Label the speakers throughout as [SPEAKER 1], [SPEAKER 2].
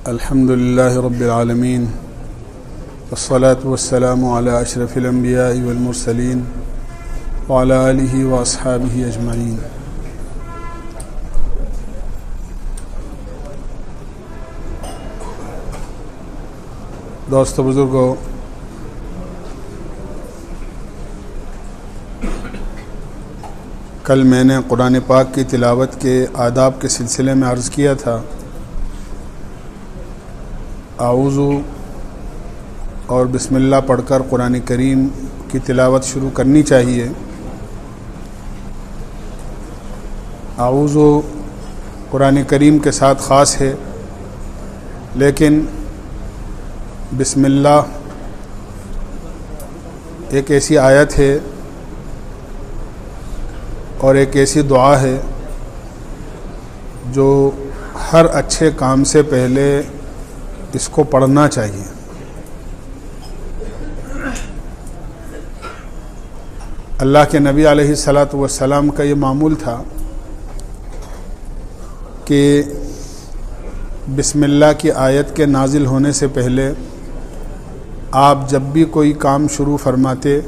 [SPEAKER 1] الحمدللہ رب العالمین والصلاة والسلام علی اشرف الانبیاء والمرسلین وعلی آلہ واصحابہ اجمعین۔ دوستو بزرگو، کل میں نے قرآن پاک کی تلاوت کے آداب کے سلسلے میں عرض کیا تھا، اعوذ اور بسم اللہ پڑھ کر قرآن کریم کی تلاوت شروع کرنی چاہیے۔ اعوذ قرآن کریم کے ساتھ خاص ہے، لیکن بسم اللہ ایک ایسی آیت ہے اور ایک ایسی دعا ہے جو ہر اچھے کام سے پہلے اس کو پڑھنا چاہیے۔ اللہ کے نبی علیہ السلام کا یہ معمول تھا کہ بسم اللہ کی آیت کے نازل ہونے سے پہلے آپ جب بھی کوئی کام شروع فرماتے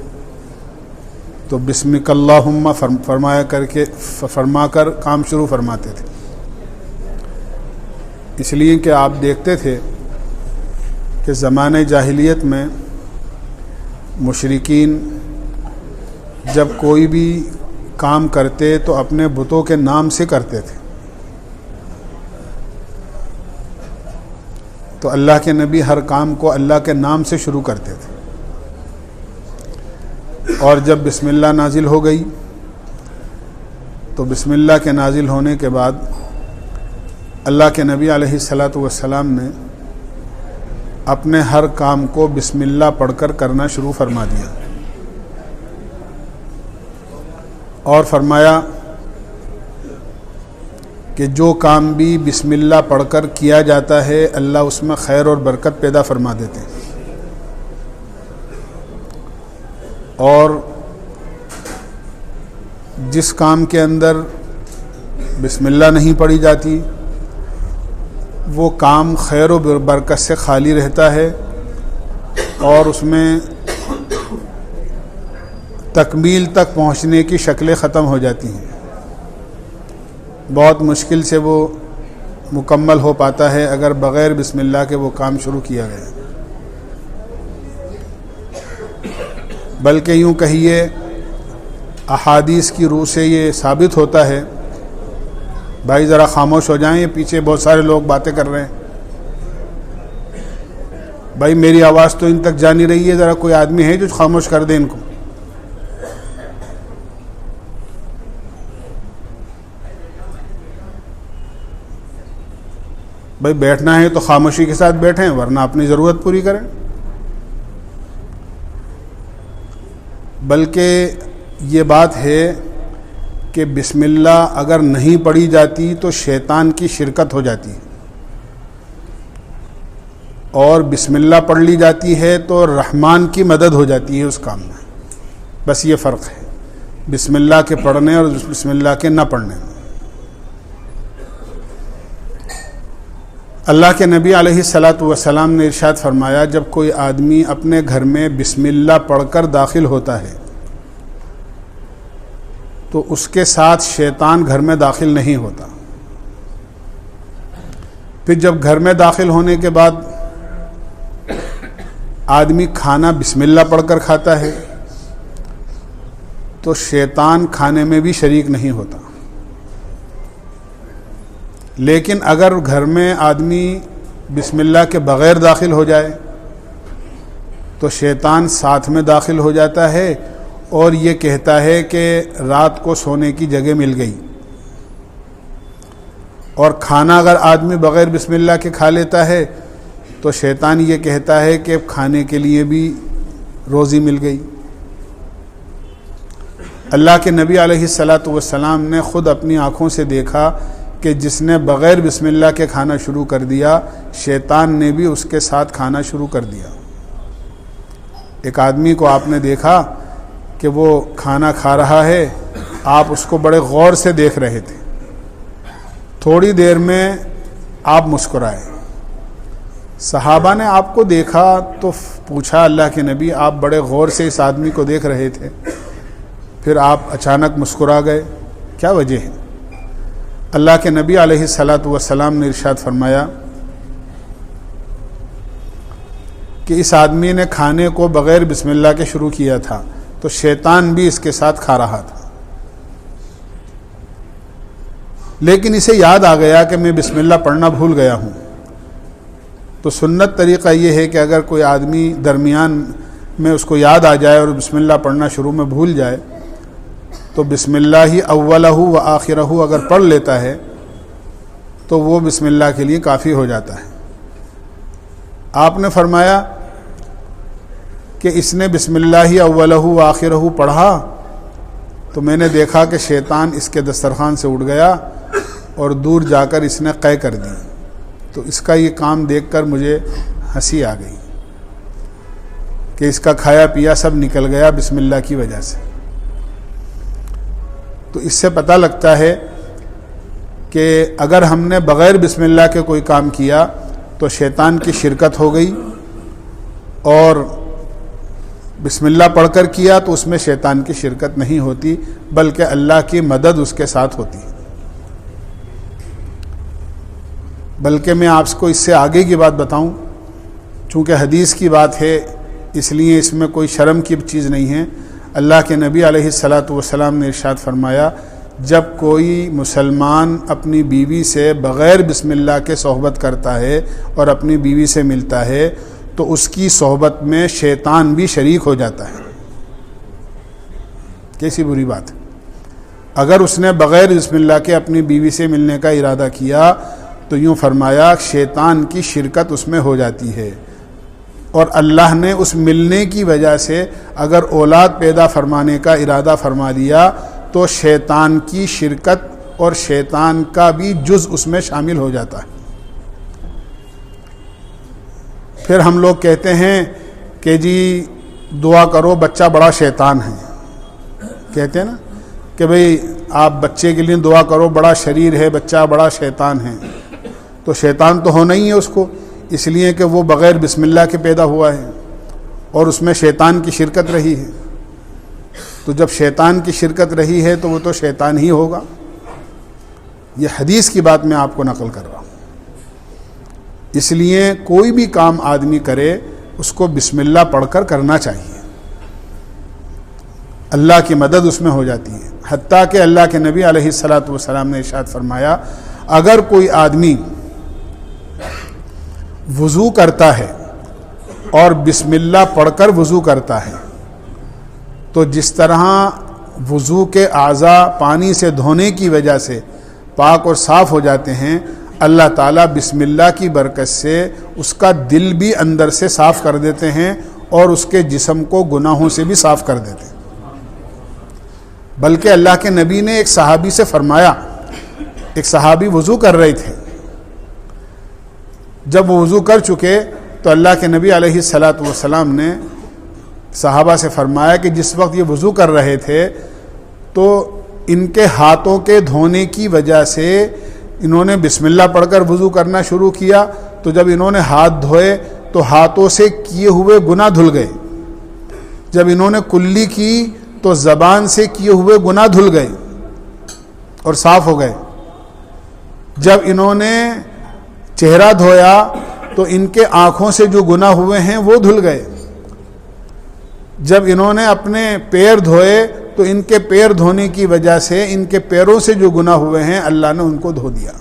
[SPEAKER 1] تو بسمک اللہم فرما کر کام شروع فرماتے تھے، اس لیے کہ آپ دیکھتے تھے کہ زمانہ جاہلیت میں مشرکین جب کوئی بھی کام کرتے تو اپنے بتوں کے نام سے کرتے تھے، تو اللہ کے نبی ہر کام کو اللہ کے نام سے شروع کرتے تھے، اور جب بسم اللہ نازل ہو گئی تو بسم اللہ کے نازل ہونے کے بعد اللہ کے نبی علیہ السلام نے اپنے ہر کام کو بسم اللہ پڑھ کر کرنا شروع فرما دیا، اور فرمایا کہ جو کام بھی بسم اللہ پڑھ کر کیا جاتا ہے اللہ اس میں خیر اور برکت پیدا فرما دیتے ہیں، اور جس کام کے اندر بسم اللہ نہیں پڑھی جاتی وہ کام خیر و برکت سے خالی رہتا ہے، اور اس میں تکمیل تک پہنچنے کی شکلیں ختم ہو جاتی ہیں، بہت مشکل سے وہ مکمل ہو پاتا ہے اگر بغیر بسم اللہ کے وہ کام شروع کیا گیا۔ بلکہ یوں کہیے احادیث کی روح سے یہ ثابت ہوتا ہے، بھائی ذرا خاموش ہو جائیں، یہ پیچھے بہت سارے لوگ باتیں کر رہے ہیں، بھائی میری آواز تو ان تک جا نہیں رہی ہے، ذرا کوئی آدمی ہے جو خاموش کر دے ان کو۔ بھائی بیٹھنا ہے تو خاموشی کے ساتھ بیٹھیں، ورنہ اپنی ضرورت پوری کریں۔ بلکہ یہ بات ہے کہ بسم اللہ اگر نہیں پڑھی جاتی تو شیطان کی شرکت ہو جاتی ہے، اور بسم اللہ پڑھ لی جاتی ہے تو رحمان کی مدد ہو جاتی ہے اس کام میں۔ بس یہ فرق ہے بسم اللہ کے پڑھنے اور بسم اللہ کے نہ پڑھنے میں۔ اللہ کے نبی علیہ السلام نے ارشاد فرمایا، جب کوئی آدمی اپنے گھر میں بسم اللہ پڑھ کر داخل ہوتا ہے تو اس کے ساتھ شیطان گھر میں داخل نہیں ہوتا۔ پھر جب گھر میں داخل ہونے کے بعد آدمی کھانا بسم اللہ پڑھ کر کھاتا ہے تو شیطان کھانے میں بھی شریک نہیں ہوتا۔ لیکن اگر گھر میں آدمی بسم اللہ کے بغیر داخل ہو جائے تو شیطان ساتھ میں داخل ہو جاتا ہے اور یہ کہتا ہے کہ رات کو سونے کی جگہ مل گئی، اور کھانا اگر آدمی بغیر بسم اللہ کے کھا لیتا ہے تو شیطان یہ کہتا ہے کہ کھانے کے لیے بھی روزی مل گئی۔ اللہ کے نبی علیہ السلام نے خود اپنی آنکھوں سے دیکھا کہ جس نے بغیر بسم اللہ کے کھانا شروع کر دیا، شیطان نے بھی اس کے ساتھ کھانا شروع کر دیا۔ ایک آدمی کو آپ نے دیکھا کہ وہ کھانا کھا رہا ہے، آپ اس کو بڑے غور سے دیکھ رہے تھے، تھوڑی دیر میں آپ مسکرائے۔ صحابہ نے آپ کو دیکھا تو پوچھا اللہ کے نبی آپ بڑے غور سے اس آدمی کو دیکھ رہے تھے، پھر آپ اچانک مسکرا گئے، کیا وجہ ہے؟ اللہ کے نبی علیہ الصلاۃ والسلام نے ارشاد فرمایا کہ اس آدمی نے کھانے کو بغیر بسم اللہ کے شروع کیا تھا تو شیطان بھی اس کے ساتھ کھا رہا تھا، لیکن اسے یاد آ گیا کہ میں بسم اللہ پڑھنا بھول گیا ہوں۔ تو سنت طریقہ یہ ہے کہ اگر کوئی آدمی درمیان میں اس کو یاد آ جائے اور بسم اللہ پڑھنا شروع میں بھول جائے تو بسم اللہ ہی اولہ و آخرہ اگر پڑھ لیتا ہے تو وہ بسم اللہ کے لیے کافی ہو جاتا ہے۔ آپ نے فرمایا کہ اس نے بسم اللہ اولہ و آخرہ پڑھا تو میں نے دیکھا کہ شیطان اس کے دسترخوان سے اٹھ گیا اور دور جا کر اس نے قے کر دی، تو اس کا یہ کام دیکھ کر مجھے ہنسی آ گئی کہ اس کا کھایا پیا سب نکل گیا بسم اللہ کی وجہ سے۔ تو اس سے پتہ لگتا ہے کہ اگر ہم نے بغیر بسم اللہ کے کوئی کام کیا تو شیطان کی شرکت ہو گئی، اور بسم اللہ پڑھ کر کیا تو اس میں شیطان کی شرکت نہیں ہوتی بلکہ اللہ کی مدد اس کے ساتھ ہوتی ہے۔ بلکہ میں آپ کو اس سے آگے کی بات بتاؤں، چونکہ حدیث کی بات ہے اس لیے اس میں کوئی شرم کی چیز نہیں ہے۔ اللہ کے نبی علیہ الصلاۃ والسلام نے ارشاد فرمایا جب کوئی مسلمان اپنی بیوی سے بغیر بسم اللہ کے صحبت کرتا ہے اور اپنی بیوی سے ملتا ہے تو اس کی صحبت میں شیطان بھی شریک ہو جاتا ہے۔ کیسی بری بات ہے؟ اگر اس نے بغیر بسم اللہ کے اپنی بیوی سے ملنے کا ارادہ کیا تو یوں فرمایا شیطان کی شرکت اس میں ہو جاتی ہے، اور اللہ نے اس ملنے کی وجہ سے اگر اولاد پیدا فرمانے کا ارادہ فرما لیا تو شیطان کی شرکت اور شیطان کا بھی جز اس میں شامل ہو جاتا ہے۔ پھر ہم لوگ کہتے ہیں کہ جی دعا کرو بچہ بڑا شیطان ہے، کہتے ہیں نا کہ بھئی آپ بچے کے لیے دعا کرو بڑا شریر ہے، بچہ بڑا شیطان ہے، تو شیطان تو ہونا ہی ہے اس کو، اس لیے کہ وہ بغیر بسم اللہ کے پیدا ہوا ہے اور اس میں شیطان کی شرکت رہی ہے، تو جب شیطان کی شرکت رہی ہے تو وہ تو شیطان ہی ہوگا۔ یہ حدیث کی بات میں آپ کو نقل کر رہا ہوں۔ اس لیے کوئی بھی کام آدمی کرے اس کو بسم اللہ پڑھ کر کرنا چاہیے، اللہ کی مدد اس میں ہو جاتی ہے۔ حتیٰ کہ اللہ کے نبی علیہ الصلاۃ والسلام نے ارشاد فرمایا اگر کوئی آدمی وضو کرتا ہے اور بسم اللہ پڑھ کر وضو کرتا ہے تو جس طرح وضو کے اعضاء پانی سے دھونے کی وجہ سے پاک اور صاف ہو جاتے ہیں، اللہ تعالیٰ بسم اللہ کی برکت سے اس کا دل بھی اندر سے صاف کر دیتے ہیں اور اس کے جسم کو گناہوں سے بھی صاف کر دیتے ہیں۔ بلکہ اللہ کے نبی نے ایک صحابی سے فرمایا، ایک صحابی وضو کر رہے تھے، جب وہ وضو کر چکے تو اللہ کے نبی علیہ الصلاۃ والسلام نے صحابہ سے فرمایا کہ جس وقت یہ وضو کر رہے تھے تو ان کے ہاتھوں کے دھونے کی وجہ سے انہوں نے بسم اللہ پڑھ کر وضو کرنا شروع کیا، تو جب انہوں نے ہاتھ دھوئے تو ہاتھوں سے کیے ہوئے گناہ دھل گئے، جب انہوں نے کلی کی تو زبان سے کیے ہوئے گناہ دھل گئے اور صاف ہو گئے، جب انہوں نے چہرہ دھویا تو ان کے آنکھوں سے جو گناہ ہوئے ہیں وہ دھل گئے، جب انہوں نے اپنے پیر دھوئے تو ان کے پیر دھونے کی وجہ سے ان کے پیروں سے جو گناہ ہوئے ہیں اللہ نے ان کو دھو دیا۔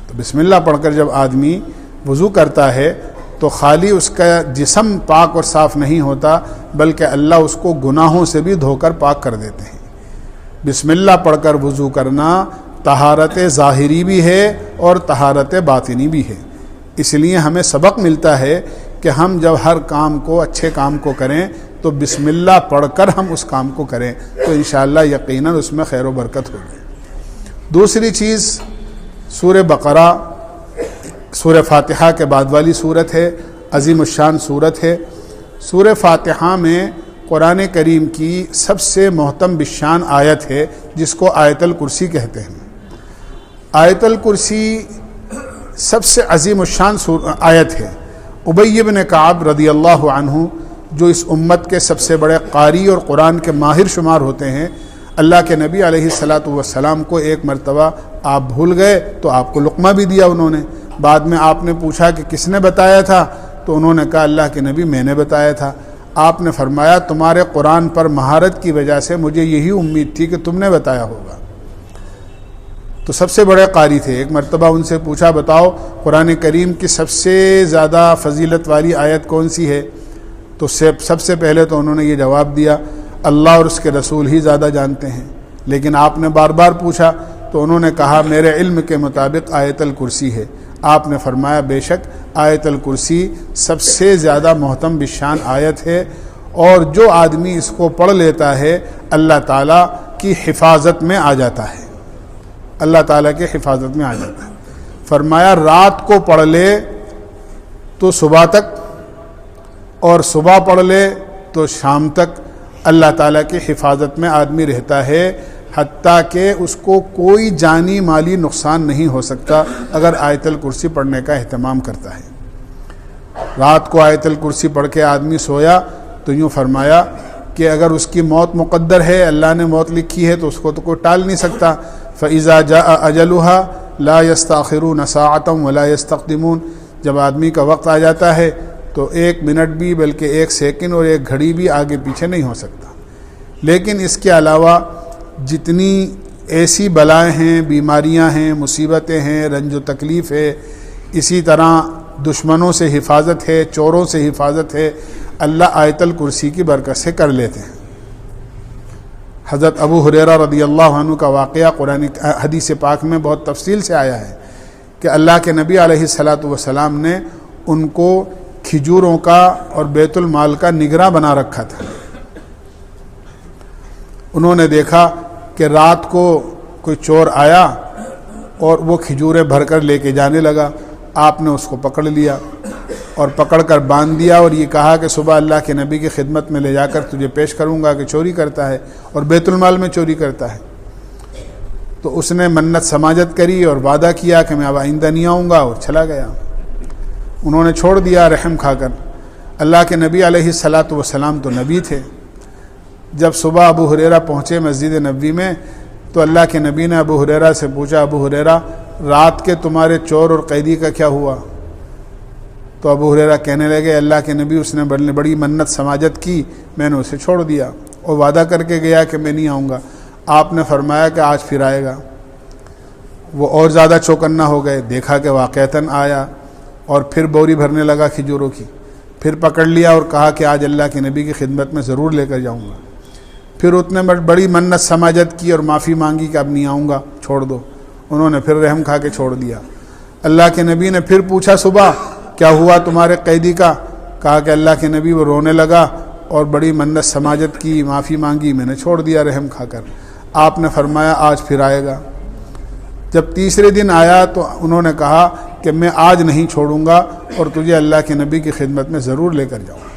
[SPEAKER 1] تو بسم اللہ پڑھ کر جب آدمی وضو کرتا ہے تو خالی اس کا جسم پاک اور صاف نہیں ہوتا بلکہ اللہ اس کو گناہوں سے بھی دھو کر پاک کر دیتے ہیں۔ بسم اللہ پڑھ کر وضو کرنا طہارت ظاہری بھی ہے اور طہارت باطنی بھی ہے، اس لیے ہمیں سبق ملتا ہے کہ ہم جب ہر کام کو اچھے کام کو کریں تو بسم اللہ پڑھ کر ہم اس کام کو کریں تو انشاءاللہ یقیناً اس میں خیر و برکت ہوگی۔ دوسری چیز سورہ بقرہ سورہ فاتحہ کے بعد والی صورت ہے، عظیم الشان صورت ہے، سورہ فاتحہ میں قرآن کریم کی سب سے محتم بالشان آیت ہے جس کو آیت الکرسی کہتے ہیں۔ آیت الکرسی سب سے عظیم الشان آیت ہے۔ ابی بن کعب رضی اللہ عنہ جو اس امت کے سب سے بڑے قاری اور قرآن کے ماہر شمار ہوتے ہیں، اللہ کے نبی علیہ الصلاۃ والسلام کو ایک مرتبہ آپ بھول گئے تو آپ کو لقمہ بھی دیا انہوں نے۔ بعد میں آپ نے پوچھا کہ کس نے بتایا تھا، تو انہوں نے کہا اللہ کے نبی میں نے بتایا تھا۔ آپ نے فرمایا تمہارے قرآن پر مہارت کی وجہ سے مجھے یہی امید تھی کہ تم نے بتایا ہوگا۔ تو سب سے بڑے قاری تھے۔ ایک مرتبہ ان سے پوچھا بتاؤ قرآن کریم کی سب سے زیادہ فضیلت والی آیت کون سی ہے؟ تو سب سے پہلے تو انہوں نے یہ جواب دیا اللہ اور اس کے رسول ہی زیادہ جانتے ہیں۔ لیکن آپ نے بار بار پوچھا تو انہوں نے کہا میرے علم کے مطابق آیت الکرسی ہے۔ آپ نے فرمایا بے شک آیت الکرسی سب سے زیادہ محتم بالشان آیت ہے، اور جو آدمی اس کو پڑھ لیتا ہے اللہ تعالیٰ کی حفاظت میں آ جاتا ہے، اللہ تعالیٰ کے حفاظت میں آ جاتا ہے۔ فرمایا رات کو پڑھ لے تو صبح تک، اور صبح پڑھ لے تو شام تک اللہ تعالیٰ کی حفاظت میں آدمی رہتا ہے، حتیٰ کہ اس کو کوئی جانی مالی نقصان نہیں ہو سکتا اگر آیت الکرسی پڑھنے کا اہتمام کرتا ہے۔ رات کو آیت الکرسی پڑھ کے آدمی سویا تو یوں فرمایا کہ اگر اس کی موت مقدر ہے، اللہ نے موت لکھی ہے، تو اس کو تو کوئی ٹال نہیں سکتا۔ فَإِذَا جَاءَ أَجَلُهَا لَا يَسْتَأْخِرُونَ سَاعَةً وَلَا يَسْتَقْدِمُونَ، جب آدمی کا وقت آ جاتا ہے تو ایک منٹ بھی بلکہ ایک سیکنڈ اور ایک گھڑی بھی آگے پیچھے نہیں ہو سکتا۔ لیکن اس کے علاوہ جتنی ایسی بلائیں ہیں، بیماریاں ہیں، مصیبتیں ہیں، رنج و تکلیف ہے، اسی طرح دشمنوں سے حفاظت ہے، چوروں سے حفاظت ہے، اللہ آیت الکرسی کی برکت سے کر لیتے ہیں۔ حضرت ابو ہریرہ رضی اللہ عنہ کا واقعہ قرآن حدیث پاک میں بہت تفصیل سے آیا ہے کہ اللہ کے نبی علیہ الصلاۃ والسلام نے ان کو کھجوروں کا اور بیت المال کا نگراں بنا رکھا تھا۔ انہوں نے دیکھا کہ رات کو کوئی چور آیا اور وہ کھجوریں بھر کر لے کے جانے لگا۔ آپ نے اس کو پکڑ لیا اور پکڑ کر باندھ دیا اور یہ کہا کہ صبح اللہ کے نبی کی خدمت میں لے جا کر تجھے پیش کروں گا کہ چوری کرتا ہے اور بیت المال میں چوری کرتا ہے۔ تو اس نے منت سماجت کری اور وعدہ کیا کہ میں اب آئندہ نہیں آؤں گا، اور چلا گیا۔ انہوں نے چھوڑ دیا رحم کھا کر۔ اللہ کے نبی علیہ الصلاۃ والسلام تو نبی تھے۔ جب صبح ابو ہریرہ پہنچے مسجد نبوی میں تو اللہ کے نبی نے ابو ہریرہ سے پوچھا ابو ہریرہ رات کے تمہارے چور اور قیدی کا کیا ہوا؟ تو ابو ہریرہ کہنے لگے اللہ کے نبی اس نے بڑی منت سماجت کی، میں نے اسے چھوڑ دیا اور وعدہ کر کے گیا کہ میں نہیں آؤں گا۔ آپ نے فرمایا کہ آج پھر آئے گا۔ وہ اور زیادہ چوکنا ہو گئے، دیکھا کہ واقعتاً آیا اور پھر بوری بھرنے لگا کھجوروں کی، پھر پکڑ لیا اور کہا کہ آج اللہ کے نبی کی خدمت میں ضرور لے کر جاؤں گا۔ پھر اتنے بڑی منت سماجت کی اور معافی مانگی کہ اب نہیں آؤں گا، چھوڑ دو۔ انہوں نے پھر رحم کھا کے چھوڑ دیا۔ اللہ کے نبی نے پھر پوچھا صبح کیا ہوا تمہارے قیدی کا؟ کہا کہ اللہ کے نبی وہ رونے لگا اور بڑی منت سماجت کی، معافی مانگی، میں نے چھوڑ دیا رحم کھا کر۔ آپ نے فرمایا آج پھر آئے گا۔ جب تیسرے دن آیا تو انہوں نے کہا کہ میں آج نہیں چھوڑوں گا اور تجھے اللہ کے نبی کی خدمت میں ضرور لے کر جاؤں گا۔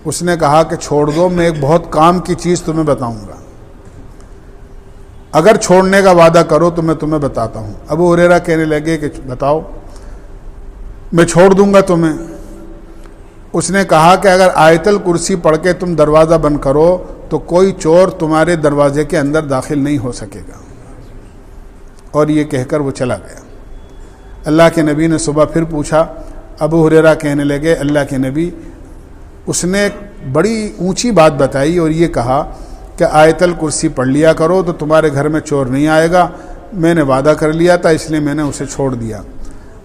[SPEAKER 1] اس نے کہا کہ چھوڑ دو، میں ایک بہت کام کی چیز تمہیں بتاؤں گا، اگر چھوڑنے کا وعدہ کرو تو میں تمہیں بتاتا ہوں۔ ابو ہریرہ کہنے لگے کہ بتاؤ، میں چھوڑ دوں گا تمہیں۔ اس نے کہا کہ اگر آیت الکرسی پڑھ کے تم دروازہ بند کرو تو کوئی چور تمہارے دروازے کے اندر داخل نہیں ہو سکے گا، اور یہ کہہ کر وہ چلا گیا۔ اللہ کے نبی نے صبح پھر پوچھا، ابو ہریرہ کہنے لگے اللہ کے نبی اس نے ایک بڑی اونچی بات بتائی اور یہ کہا کہ آیت الکرسی پڑھ لیا کرو تو تمہارے گھر میں چور نہیں آئے گا، میں نے وعدہ کر لیا تھا اس لیے میں نے اسے چھوڑ دیا۔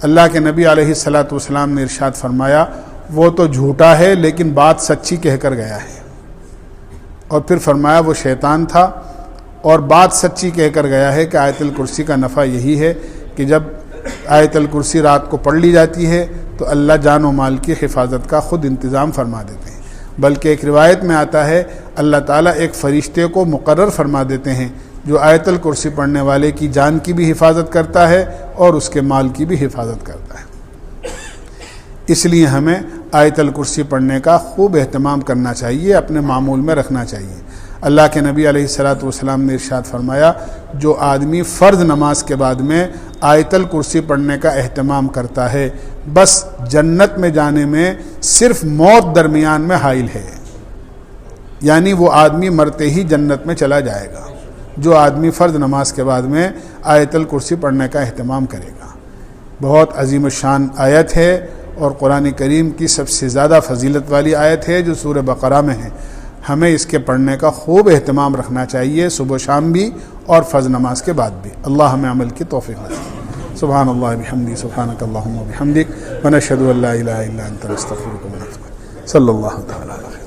[SPEAKER 1] اللہ کے نبی علیہ الصلاۃ والسلام نے ارشاد فرمایا وہ تو جھوٹا ہے لیکن بات سچی کہہ کر گیا ہے، اور پھر فرمایا وہ شیطان تھا اور بات سچی کہہ کر گیا ہے کہ آیت الکرسی کا نفع یہی ہے کہ جب آیت الکرسی رات کو پڑھ لی جاتی ہے تو اللہ جان و مال کی حفاظت کا خود انتظام فرما دیتے ہیں۔ بلکہ ایک روایت میں آتا ہے اللہ تعالیٰ ایک فرشتے کو مقرر فرما دیتے ہیں جو آیت الکرسی پڑھنے والے کی جان کی بھی حفاظت کرتا ہے اور اس کے مال کی بھی حفاظت کرتا ہے۔ اس لیے ہمیں آیت الکرسی پڑھنے کا خوب اہتمام کرنا چاہیے، اپنے معمول میں رکھنا چاہیے۔ اللہ کے نبی علیہ الصلاۃ والسلام نے ارشاد فرمایا، جو آدمی فرض نماز کے بعد میں آیت الکرسی پڑھنے کا اہتمام کرتا ہے، بس جنت میں جانے میں صرف موت درمیان میں حائل ہے، یعنی وہ آدمی مرتے ہی جنت میں چلا جائے گا جو آدمی فرض نماز کے بعد میں آیت الکرسی پڑھنے کا اہتمام کرے گا۔ بہت عظیم الشان آیت ہے اور قرآن کریم کی سب سے زیادہ فضیلت والی آیت ہے جو سورہ بقرہ میں ہے۔ ہمیں اس کے پڑھنے کا خوب اہتمام رکھنا چاہیے، صبح و شام بھی اور فرض نماز کے بعد بھی۔ اللہ ہمیں عمل کی توفیق دے۔ سبحان اللہ بحمدہ، سبحانک اللہم وبحمدک، ونشہد ان لا الہ الا انت، نستغفرک ونتوب الیک۔ صلی اللہ تعالی علیہ وسلم۔